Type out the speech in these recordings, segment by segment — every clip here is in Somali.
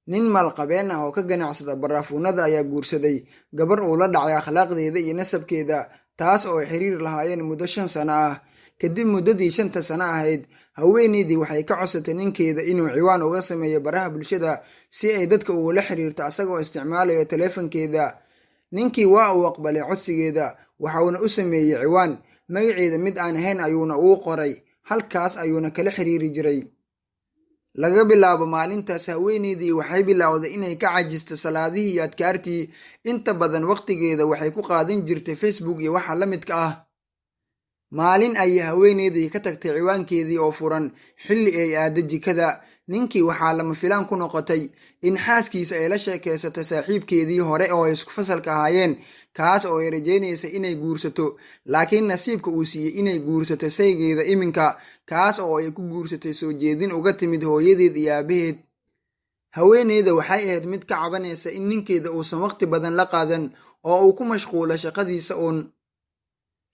nin maalqabeen ah oo ka ganacsada baraafuunada ayaa guursaday gabar uu la dhacay akhlaaqdeeda iyo nasabkeeda, taas oo ay xiriir lahaayeen muddo 5 sano ah. kadib muddadii 5 sano ahayd, haweeneydii waxay ka codsatay ninkeeda inuu ciwaan uga sameeyo baraha bulshada si ay dadka ugula xiriirto asagoo isticmaalayo taleefankeeda. ninkii waa uu aqbalay codsigeeda, waxauna u sameeyey ciwaan magaceeda mid aan ahayn ayuuna ugu qoray, halkaas ayuuna kala xiriiri jiray. laga bilaabo maalintaas, haweeneydii waxay bilowday inay ka cajisto salaadihii iyo adkaartii. inta badan waqtigeeda waxay ku qaadan jirtay Facebook iyo waxa la midka ah. maalin ayay haweeneydii ka tagtay ciwaankeedii oo furan xilli ay aado jikada. ninkii waxaa lama filaan ku noqotay in xaaskiisa ay la sheekaysato saaxiibkeedii hore oo ay isku fasalka ahaayeen, kaas oo ay rajeynaysa inay guursato, laakiin nasiibka uu siiyey inay guursato saygeeda iminka, kaas oo ay ku guursatay soo jeedin uga timid hooyadeed iyo aabaheed. haweeneyda waxay ahayd mid ka cabanaysa in ninkeeda uusan waqti badan la qaadan oo uu ku mashquulo shaqadiisa uun.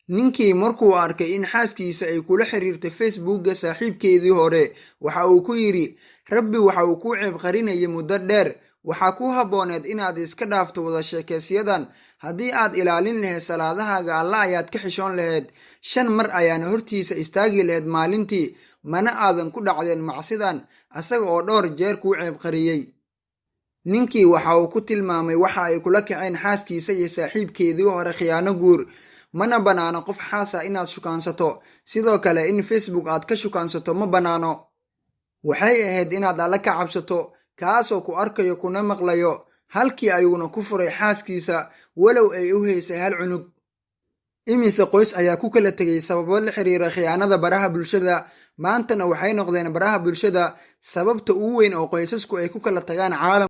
ninkii markuu arkay in xaaskiisa ay kula xiriirtay Facebookga saaxiibkeedii hore, waxa uu ku yidhi, rabbi waxa uu kuu ceeb qarinayay muddo dheer, waxaa ku habbooneed inaad iska dhaafto wada sheekaysyadan. haddii aad ilaalin lahayd salaadahaaga alla ayaad ka xishoon lahayd. 5 mar ayaana hortiisa istaagi lahayd maalintii, mana aadan ku dhacdeen macsidan, asaga oo dhowr jeer kuu ceeb qariyey. ninkii waxa uu ku tilmaamay waxa ay kula kaceen xaaskiisa iyo saaxiibkeedii hore khiyaano guur. mana banaano qof xaasa inaad shukaansato, sidoo kale in Facebook aad ka shukaansato ma banaano. waxay ahayd inaad alla ka cabsato, kaasoo ku arkayo kuna maqlayo. halkii ayuuna ku furay xaaskiisa walow ay u haysay hal cunug. imise qoys ayaa ku kala tegay sababo la xiriira khiyaanada baraha bulshada. maantana waxay noqdeen baraha bulshada sababta ugu weyn oo qoysasku ay ku kala tagaan caalam